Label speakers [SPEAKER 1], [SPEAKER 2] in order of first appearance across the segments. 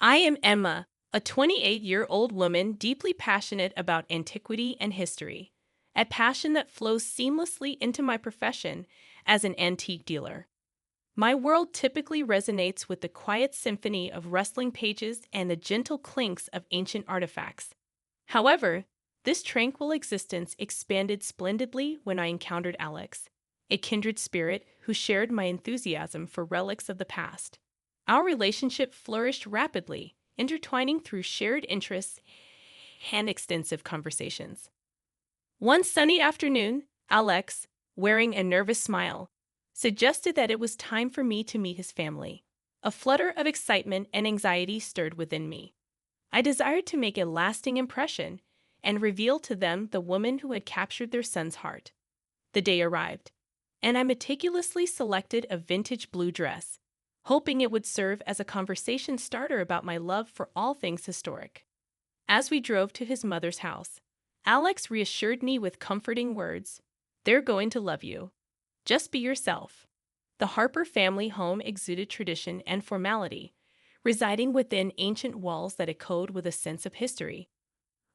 [SPEAKER 1] I am Emma, a 28-year-old woman deeply passionate about antiquity and history, a passion that flows seamlessly into my profession as an antique dealer. My world typically resonates with the quiet symphony of rustling pages and the gentle clinks of ancient artifacts. However, this tranquil existence expanded splendidly when I encountered Alex, a kindred spirit who shared my enthusiasm for relics of the past. Our relationship flourished rapidly, intertwining through shared interests and extensive conversations. One sunny afternoon, Alex, wearing a nervous smile, suggested that it was time for me to meet his family. A flutter of excitement and anxiety stirred within me. I desired to make a lasting impression and reveal to them the woman who had captured their son's heart. The day arrived, and I meticulously selected a vintage blue dress, hoping it would serve as a conversation starter about my love for all things historic. As we drove to his mother's house, Alex reassured me with comforting words. "They're going to love you. Just be yourself." The Harper family home exuded tradition and formality, residing within ancient walls that echoed with a sense of history.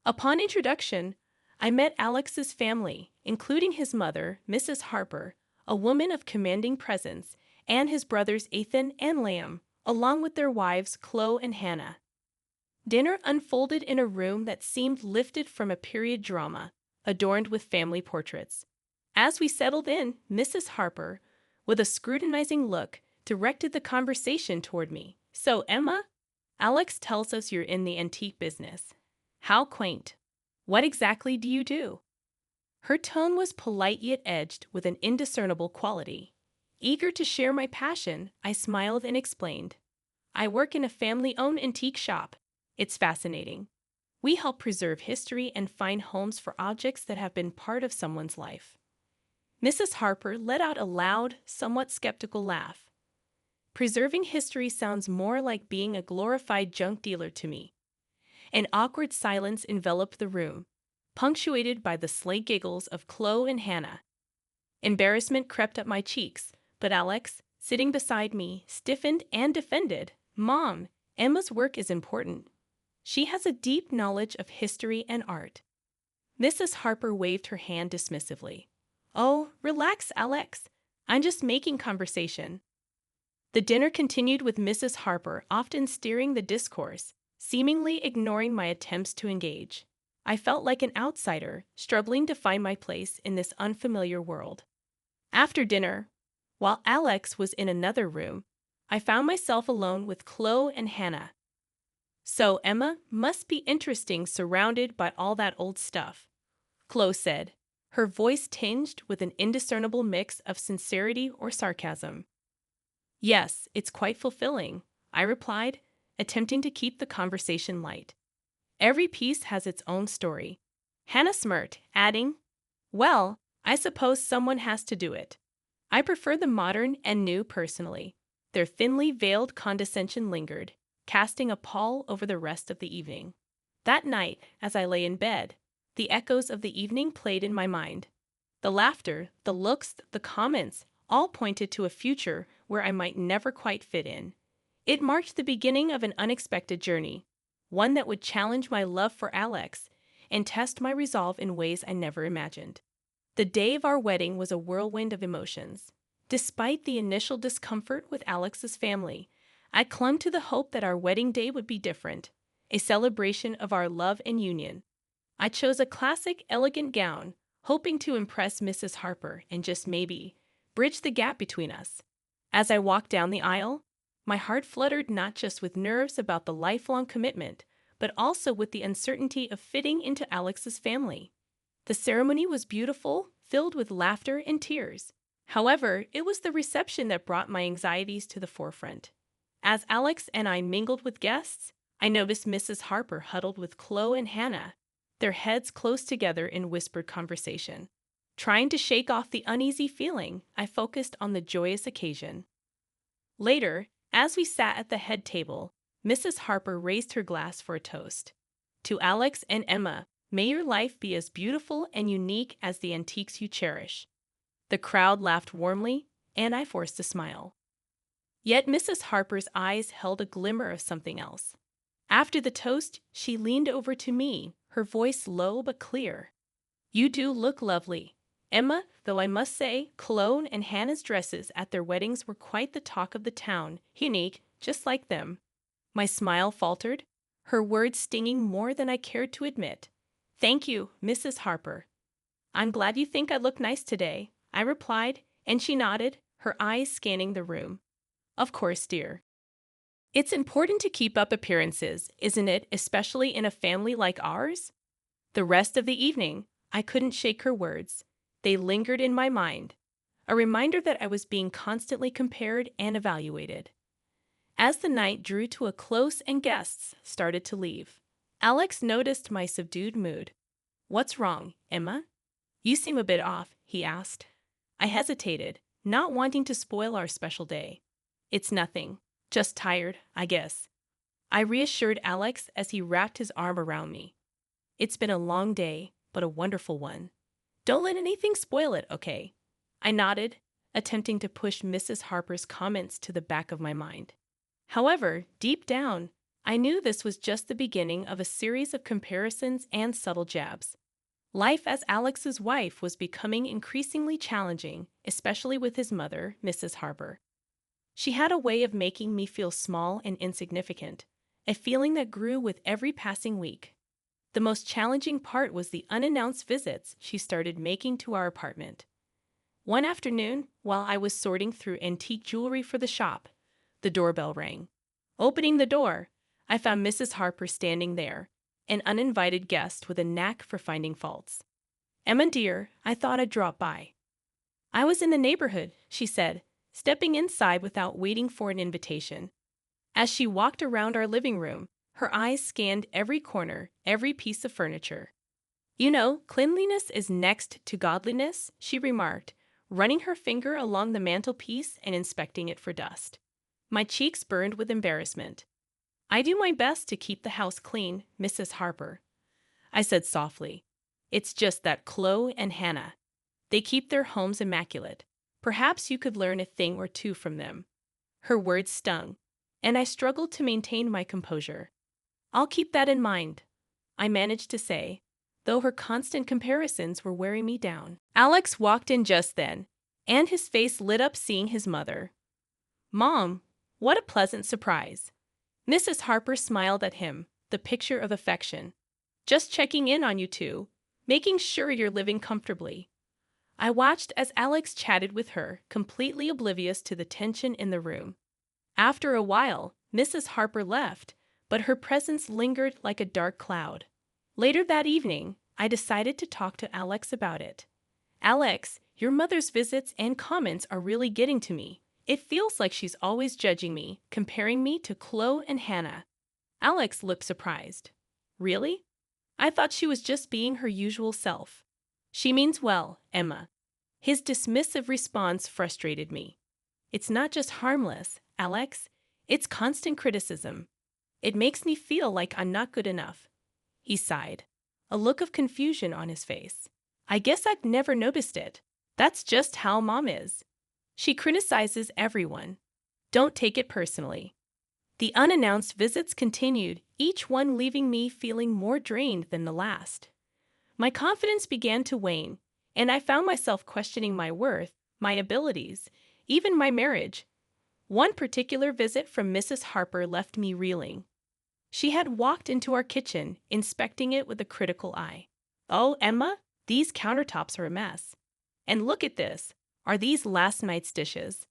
[SPEAKER 1] Upon introduction, I met Alex's family, including his mother, Mrs. Harper, a woman of commanding presence, and his brothers Ethan and Liam, along with their wives Chloe and Hannah. Dinner unfolded in a room that seemed lifted from a period drama, adorned with family portraits. As we settled in, Mrs. Harper, with a scrutinizing look, directed the conversation toward me. "So, Emma, Alex tells us you're in the antique business. How quaint. What exactly do you do?" Her tone was polite yet edged with an indiscernible quality. Eager to share my passion, I smiled and explained. "I work in a family-owned antique shop. It's fascinating. We help preserve history and find homes for objects that have been part of someone's life." Mrs. Harper let out a loud, somewhat skeptical laugh. Preserving history sounds more like being a glorified junk dealer to me. An awkward silence enveloped the room, punctuated by the sly giggles of Chloe and Hannah. Embarrassment crept up my cheeks, but Alex, sitting beside me, stiffened and defended. "Mom, Emma's work is important. She has a deep knowledge of history and art." Mrs. Harper waved her hand dismissively. "Oh, relax, Alex. I'm just making conversation." The dinner continued with Mrs. Harper often steering the discourse, seemingly ignoring my attempts to engage. I felt like an outsider, struggling to find my place in this unfamiliar world. After dinner, while Alex was in another room, I found myself alone with Chloe and Hannah. "So, Emma, must be interesting surrounded by all that old stuff," Chloe said, her voice tinged with an indiscernible mix of sincerity or sarcasm. "Yes, it's quite fulfilling," I replied, attempting to keep the conversation light. "Every piece has its own story." Hannah smirked, adding, "Well, I suppose someone has to do it. I prefer the modern and new personally." Their thinly veiled condescension lingered, casting a pall over the rest of the evening. That night, as I lay in bed, the echoes of the evening played in my mind. The laughter, the looks, the comments, all pointed to a future where I might never quite fit in. It marked the beginning of an unexpected journey, one that would challenge my love for Alex and test my resolve in ways I never imagined. The day of our wedding was a whirlwind of emotions. Despite the initial discomfort with Alex's family, I clung to the hope that our wedding day would be different, a celebration of our love and union. I chose a classic, elegant gown, hoping to impress Mrs. Harper and just maybe bridge the gap between us. As I walked down the aisle, my heart fluttered not just with nerves about the lifelong commitment, but also with the uncertainty of fitting into Alex's family. The ceremony was beautiful, filled with laughter and tears. However, it was the reception that brought my anxieties to the forefront. As Alex and I mingled with guests, I noticed Mrs. Harper huddled with Chloe and Hannah, their heads close together in whispered conversation. Trying to shake off the uneasy feeling, I focused on the joyous occasion. Later, as we sat at the head table, Mrs. Harper raised her glass for a toast. "To Alex and Emma, may your life be as beautiful and unique as the antiques you cherish." The crowd laughed warmly, and I forced a smile. Yet Mrs. Harper's eyes held a glimmer of something else. After the toast, she leaned over to me, her voice low but clear. You do look lovely, Emma, though I must say, Cologne and Hannah's dresses at their weddings were quite the talk of the town, unique, just like them. My smile faltered, her words stinging more than I cared to admit. Thank you, Mrs. Harper. I'm glad you think I look nice today, I replied, and she nodded, her eyes scanning the room. Of course, dear. It's important to keep up appearances, isn't it, especially in a family like ours? The rest of the evening, I couldn't shake her words. They lingered in my mind, a reminder that I was being constantly compared and evaluated. As the night drew to a close and guests started to leave, Alex noticed my subdued mood. What's wrong, Emma? You seem a bit off, he asked. I hesitated, not wanting to spoil our special day. It's nothing, just tired, I guess. I reassured Alex as he wrapped his arm around me. It's been a long day, but a wonderful one. Don't let anything spoil it, okay? I nodded, attempting to push Mrs. Harper's comments to the back of my mind. However, deep down, I knew this was just the beginning of a series of comparisons and subtle jabs. Life as Alex's wife was becoming increasingly challenging, especially with his mother, Mrs. Harper. She had a way of making me feel small and insignificant, a feeling that grew with every passing week. The most challenging part was the unannounced visits she started making to our apartment. One afternoon, while I was sorting through antique jewelry for the shop, the doorbell rang. Opening the door, I found Mrs. Harper standing there, an uninvited guest with a knack for finding faults. Emma dear, I thought I'd drop by. I was in the neighborhood, she said, stepping inside without waiting for an invitation. As she walked around our living room, her eyes scanned every corner, every piece of furniture. You know, cleanliness is next to godliness, she remarked, running her finger along the mantelpiece and inspecting it for dust. My cheeks burned with embarrassment. I do my best to keep the house clean, Mrs. Harper, I said softly. It's just that Chloe and Hannah, they keep their homes immaculate. Perhaps you could learn a thing or two from them. Her words stung, and I struggled to maintain my composure. I'll keep that in mind, I managed to say, though her constant comparisons were wearing me down. Alex walked in just then, and his face lit up seeing his mother. Mom, what a pleasant surprise. Mrs. Harper smiled at him, the picture of affection. Just checking in on you two, making sure you're living comfortably. I watched as Alex chatted with her, completely oblivious to the tension in the room. After a while, Mrs. Harper left, but her presence lingered like a dark cloud. Later that evening, I decided to talk to Alex about it. Alex, your mother's visits and comments are really getting to me. It feels like she's always judging me, comparing me to Chloe and Hannah. Alex looked surprised. Really? I thought she was just being her usual self. She means well, Emma. His dismissive response frustrated me. It's not just harmless, Alex. It's constant criticism. It makes me feel like I'm not good enough. He sighed, a look of confusion on his face. I guess I'd never noticed it. That's just how Mom is. She criticizes everyone. Don't take it personally. The unannounced visits continued, each one leaving me feeling more drained than the last. My confidence began to wane, and I found myself questioning my worth, my abilities, even my marriage. One particular visit from Mrs. Harper left me reeling. She had walked into our kitchen, inspecting it with a critical eye. Oh, Emma, these countertops are a mess. And look at this. Are these last night's dishes?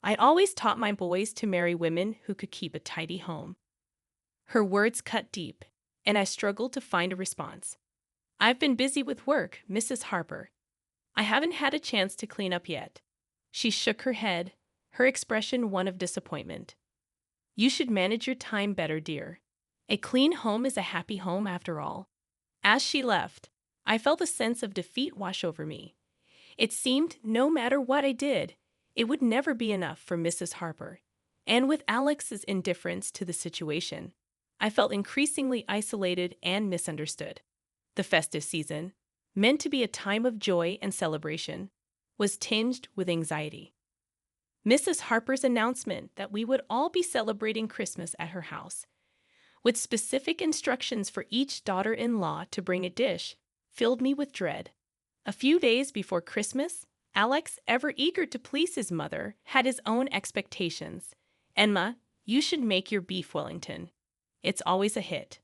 [SPEAKER 1] I always taught my boys to marry women who could keep a tidy home. Her words cut deep, and I struggled to find a response. I've been busy with work, Mrs. Harper. I haven't had a chance to clean up yet. She shook her head, her expression one of disappointment. You should manage your time better, dear. A clean home is a happy home after all. As she left, I felt a sense of defeat wash over me. It seemed no matter what I did, it would never be enough for Mrs. Harper. And with Alex's indifference to the situation, I felt increasingly isolated and misunderstood. The festive season, meant to be a time of joy and celebration, was tinged with anxiety. Mrs. Harper's announcement that we would all be celebrating Christmas at her house with specific instructions for each daughter-in-law to bring a dish, filled me with dread. A few days before Christmas, Alex, ever eager to please his mother, had his own expectations. "Emma, you should make your beef Wellington. It's always a hit."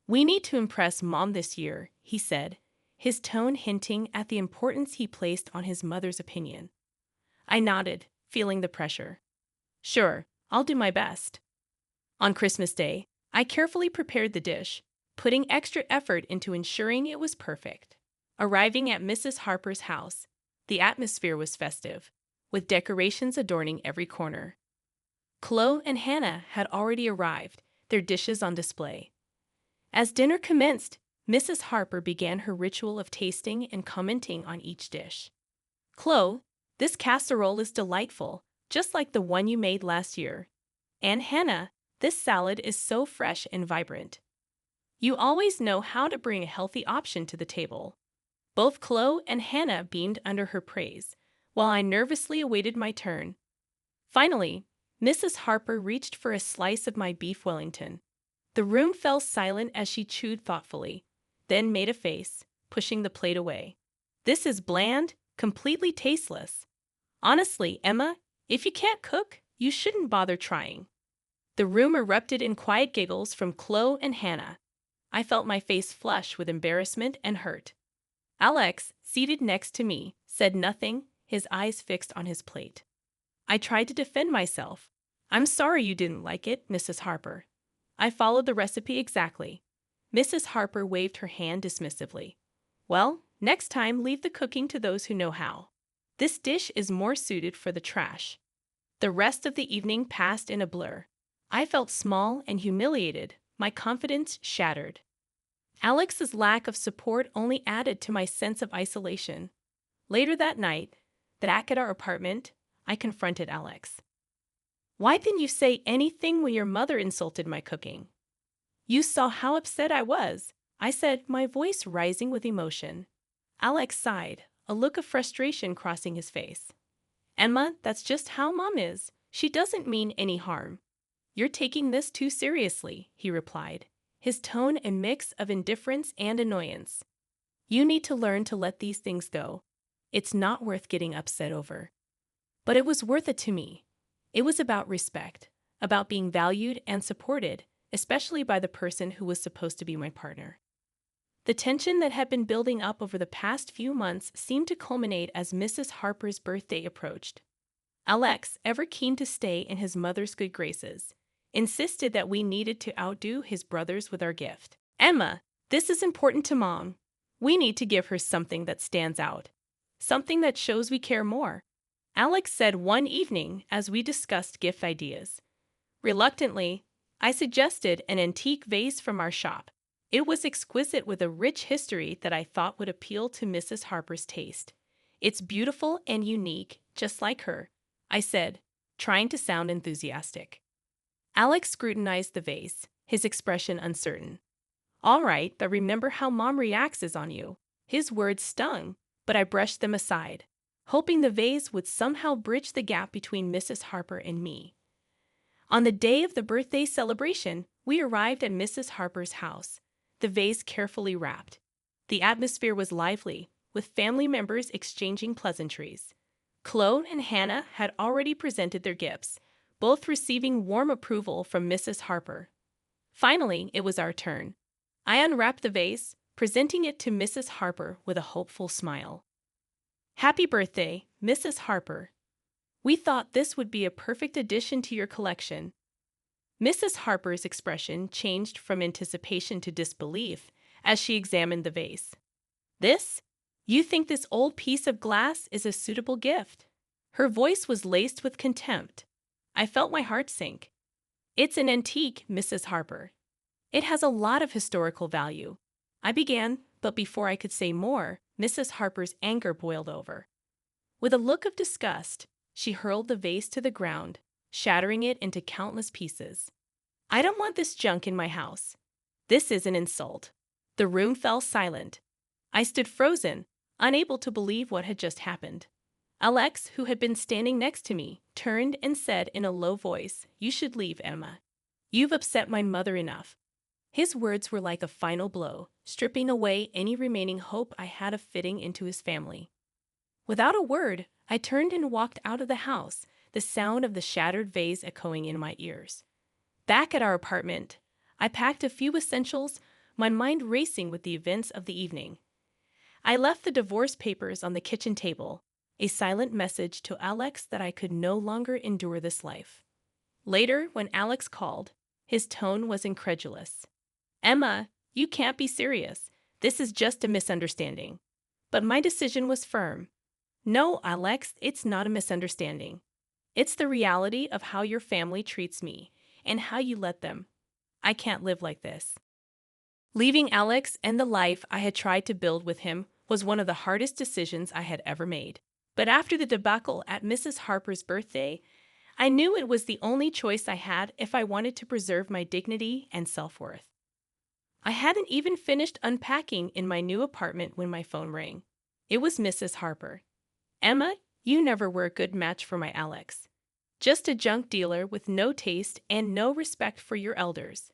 [SPEAKER 1] "We need to impress Mom this year," he said, his tone hinting at the importance he placed on his mother's opinion. I nodded, feeling the pressure. "Sure, I'll do my best." On Christmas Day, I carefully prepared the dish, putting extra effort into ensuring it was perfect. Arriving at Mrs. Harper's house, the atmosphere was festive, with decorations adorning every corner. Chloe and Hannah had already arrived, their dishes on display. As dinner commenced, Mrs. Harper began her ritual of tasting and commenting on each dish. "Chloe, this casserole is delightful, just like the one you made last year. And Hannah, this salad is so fresh and vibrant. You always know how to bring a healthy option to the table." Both Chloe and Hannah beamed under her praise, while I nervously awaited my turn. Finally, Mrs. Harper reached for a slice of my beef Wellington. The room fell silent as she chewed thoughtfully, then made a face, pushing the plate away. "This is bland, completely tasteless. Honestly, Emma, if you can't cook, you shouldn't bother trying." The room erupted in quiet giggles from Chloe and Hannah. I felt my face flush with embarrassment and hurt. Alex, seated next to me, said nothing, his eyes fixed on his plate. I tried to defend myself. "I'm sorry you didn't like it, Mrs. Harper. I followed the recipe exactly." Mrs. Harper waved her hand dismissively. "Well, next time leave the cooking to those who know how. This dish is more suited for the trash." The rest of the evening passed in a blur. I felt small and humiliated, my confidence shattered. Alex's lack of support only added to my sense of isolation. Later that night, back at our apartment, I confronted Alex. "Why didn't you say anything when your mother insulted my cooking?" "You saw how upset I was," I said, my voice rising with emotion. Alex sighed, a look of frustration crossing his face. "Emma, that's just how Mom is. She doesn't mean any harm." "You're taking this too seriously," he replied, his tone a mix of indifference and annoyance. "You need to learn to let these things go. It's not worth getting upset over." But it was worth it to me. It was about respect, about being valued and supported, especially by the person who was supposed to be my partner. The tension that had been building up over the past few months seemed to culminate as Mrs. Harper's birthday approached. Alex, ever keen to stay in his mother's good graces, insisted that we needed to outdo his brothers with our gift. "Emma, this is important to Mom. We need to give her something that stands out. Something that shows we care more," Alex said one evening as we discussed gift ideas. Reluctantly, I suggested an antique vase from our shop. It was exquisite with a rich history that I thought would appeal to Mrs. Harper's taste. "It's beautiful and unique, just like her," I said, trying to sound enthusiastic. Alex scrutinized the vase, his expression uncertain. "All right, but remember how Mom reacts on you." His words stung, but I brushed them aside, hoping the vase would somehow bridge the gap between Mrs. Harper and me. On the day of the birthday celebration, we arrived at Mrs. Harper's house, the vase carefully wrapped. The atmosphere was lively, with family members exchanging pleasantries. Chloe and Hannah had already presented their gifts, both receiving warm approval from Mrs. Harper. Finally, it was our turn. I unwrapped the vase, presenting it to Mrs. Harper with a hopeful smile. "Happy birthday, Mrs. Harper. We thought this would be a perfect addition to your collection." Mrs. Harper's expression changed from anticipation to disbelief as she examined the vase. "This? You think this old piece of glass is a suitable gift?" Her voice was laced with contempt. I felt my heart sink. "It's an antique, Mrs. Harper. It has a lot of historical value." I began, but before I could say more, Mrs. Harper's anger boiled over. With a look of disgust, she hurled the vase to the ground, shattering it into countless pieces. "I don't want this junk in my house. This is an insult." The room fell silent. I stood frozen, unable to believe what had just happened. Alex, who had been standing next to me, turned and said in a low voice, "You should leave, Emma. You've upset my mother enough." His words were like a final blow, stripping away any remaining hope I had of fitting into his family. Without a word, I turned and walked out of the house, the sound of the shattered vase echoing in my ears. Back at our apartment, I packed a few essentials, my mind racing with the events of the evening. I left the divorce papers on the kitchen table, a silent message to Alex that I could no longer endure this life. Later, when Alex called, his tone was incredulous. "Emma, you can't be serious. This is just a misunderstanding." But my decision was firm. "No, Alex, it's not a misunderstanding. It's the reality of how your family treats me and how you let them. I can't live like this." Leaving Alex and the life I had tried to build with him was one of the hardest decisions I had ever made. But after the debacle at Mrs. Harper's birthday, I knew it was the only choice I had if I wanted to preserve my dignity and self-worth. I hadn't even finished unpacking in my new apartment when my phone rang. It was Mrs. Harper. "Emma, you never were a good match for my Alex. Just a junk dealer with no taste and no respect for your elders."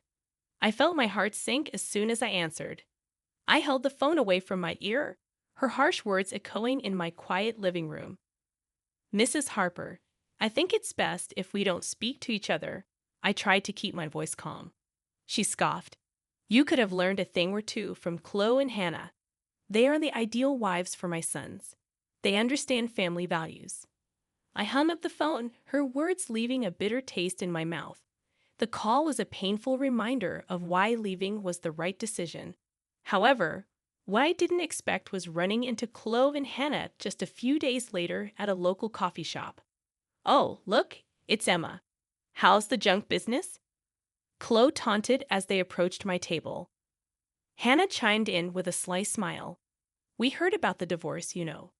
[SPEAKER 1] I felt my heart sink as soon as I answered. I held the phone away from my ear, her harsh words echoing in my quiet living room. "Mrs. Harper, I think it's best if we don't speak to each other." I tried to keep my voice calm. She scoffed. "You could have learned a thing or two from Chloe and Hannah. They are the ideal wives for my sons. They understand family values." I hung up the phone, her words leaving a bitter taste in my mouth. The call was a painful reminder of why leaving was the right decision. However, what I didn't expect was running into Chloe and Hannah just a few days later at a local coffee shop. "Oh, look, it's Emma. How's the junk business?" Chloe taunted as they approached my table. Hannah chimed in with a sly smile. "We heard about the divorce, you know.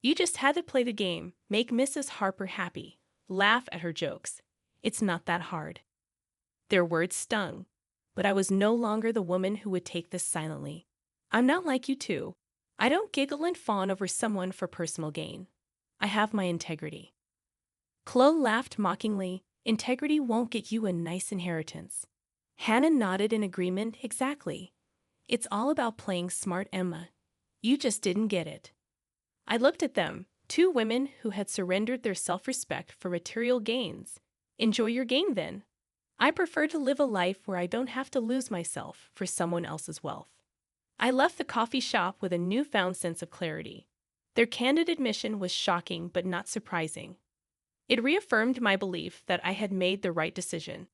[SPEAKER 1] You just had to play the game, make Mrs. Harper happy, laugh at her jokes. It's not that hard." Their words stung, but I was no longer the woman who would take this silently. "I'm not like you two. I don't giggle and fawn over someone for personal gain. I have my integrity." Chloe laughed mockingly. "Integrity won't get you a nice inheritance." Hannah nodded in agreement. "Exactly. It's all about playing smart, Emma. You just didn't get it." I looked at them, two women who had surrendered their self-respect for material gains. "Enjoy your gain, then. I prefer to live a life where I don't have to lose myself for someone else's wealth." I left the coffee shop with a newfound sense of clarity. Their candid admission was shocking but not surprising. It reaffirmed my belief that I had made the right decision.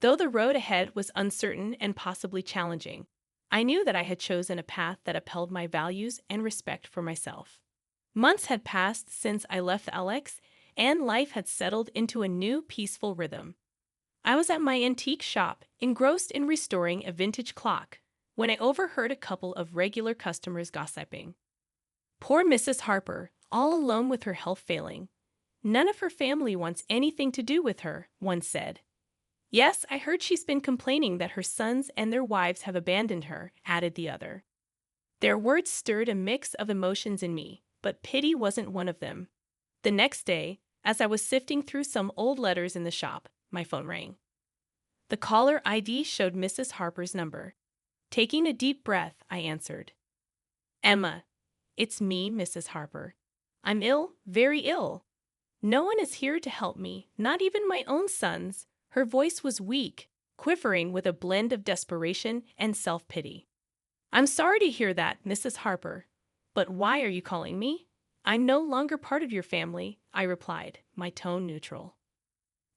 [SPEAKER 1] Though the road ahead was uncertain and possibly challenging, I knew that I had chosen a path that upheld my values and respect for myself. Months had passed since I left Alex, and life had settled into a new, peaceful rhythm. I was at my antique shop, engrossed in restoring a vintage clock, when I overheard a couple of regular customers gossiping. "Poor Mrs. Harper, all alone with her health failing. None of her family wants anything to do with her," one said. "Yes, I heard she's been complaining that her sons and their wives have abandoned her," added the other. Their words stirred a mix of emotions in me, but pity wasn't one of them. The next day, as I was sifting through some old letters in the shop, my phone rang. The caller ID showed Mrs. Harper's number. Taking a deep breath, I answered. "Emma, it's me, Mrs. Harper. I'm ill, very ill. No one is here to help me, not even my own sons." Her voice was weak, quivering with a blend of desperation and self-pity. "I'm sorry to hear that, Mrs. Harper. But why are you calling me?" "I'm no longer part of your family," I replied, my tone neutral.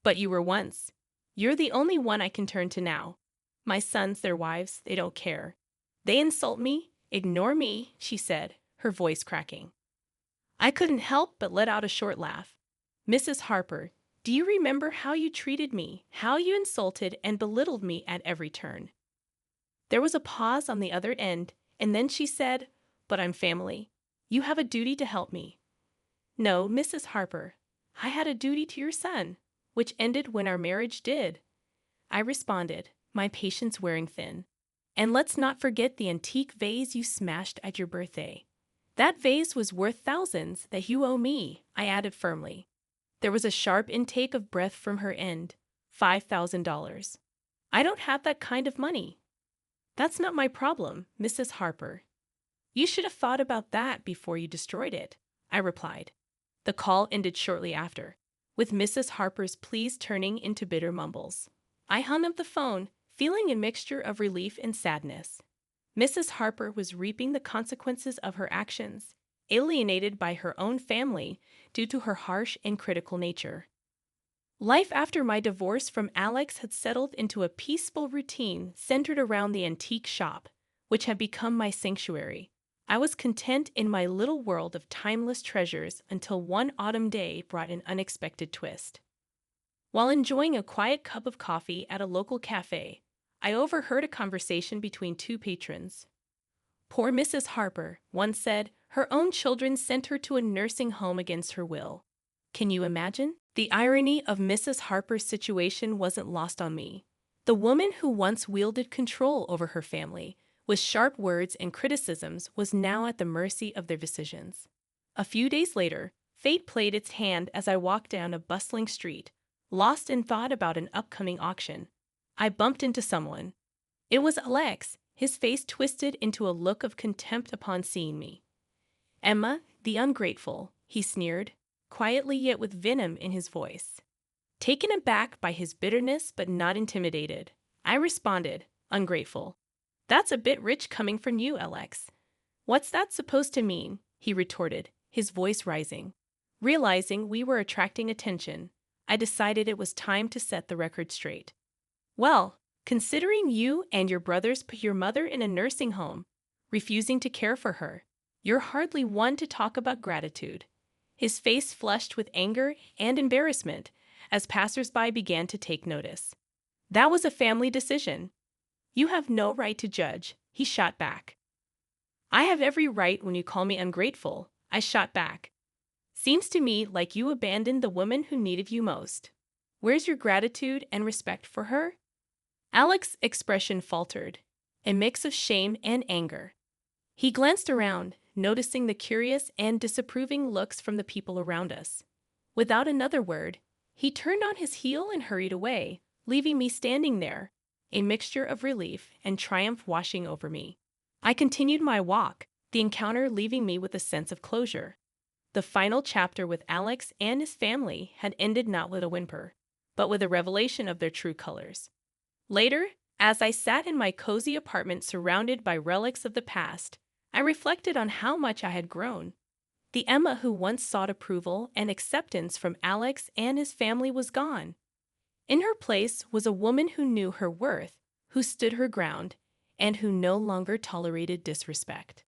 [SPEAKER 1] "But you were once. You're the only one I can turn to now. My sons, their wives, they don't care. They insult me, ignore me," she said, her voice cracking. I couldn't help but let out a short laugh. "Mrs. Harper, do you remember how you treated me, how you insulted and belittled me at every turn?" There was a pause on the other end, and then she said, "But I'm family. You have a duty to help me." "No, Mrs. Harper, I had a duty to your son, which ended when our marriage did," I responded, my patience wearing thin. "And let's not forget the antique vase you smashed at your birthday. That vase was worth thousands that you owe me," I added firmly. There was a sharp intake of breath from her end. $5,000. "I don't have that kind of money." That's not my problem, Mrs. Harper. You should have thought about that before you destroyed it, I replied. The call ended shortly after, with Mrs. Harper's pleas turning into bitter mumbles. I hung up the phone, feeling a mixture of relief and sadness. Mrs. Harper was reaping the consequences of her actions, alienated by her own family due to her harsh and critical nature. Life after my divorce from Alex had settled into a peaceful routine centered around the antique shop, which had become my sanctuary. I was content in my little world of timeless treasures until one autumn day brought an unexpected twist. While enjoying a quiet cup of coffee at a local cafe, I overheard a conversation between two patrons. Poor Mrs. Harper, one said, her own children sent her to a nursing home against her will. Can you imagine? The irony of Mrs. Harper's situation wasn't lost on me. The woman who once wielded control over her family, with sharp words and criticisms, was now at the mercy of their decisions. A few days later, fate played its hand as I walked down a bustling street, lost in thought about an upcoming auction. I bumped into someone. It was Alex, his face twisted into a look of contempt upon seeing me. "Emma, the ungrateful," he sneered, quietly yet with venom in his voice. Taken aback by his bitterness but not intimidated, I responded, "Ungrateful. That's a bit rich coming from you, Alex." "What's that supposed to mean?" he retorted, his voice rising. Realizing we were attracting attention, I decided it was time to set the record straight. "Well, considering you and your brothers put your mother in a nursing home, refusing to care for her, you're hardly one to talk about gratitude." His face flushed with anger and embarrassment as passersby began to take notice. "That was a family decision. You have no right to judge," he shot back. "I have every right when you call me ungrateful," I shot back. "Seems to me like you abandoned the woman who needed you most. Where's your gratitude and respect for her?" Alex's expression faltered, a mix of shame and anger. He glanced around, noticing the curious and disapproving looks from the people around us. Without another word, he turned on his heel and hurried away, leaving me standing there, a mixture of relief and triumph washing over me. I continued my walk, the encounter leaving me with a sense of closure. The final chapter with Alex and his family had ended not with a whimper, but with a revelation of their true colors. Later, as I sat in my cozy apartment surrounded by relics of the past, I reflected on how much I had grown. The Emma who once sought approval and acceptance from Alex and his family was gone. In her place was a woman who knew her worth, who stood her ground, and who no longer tolerated disrespect.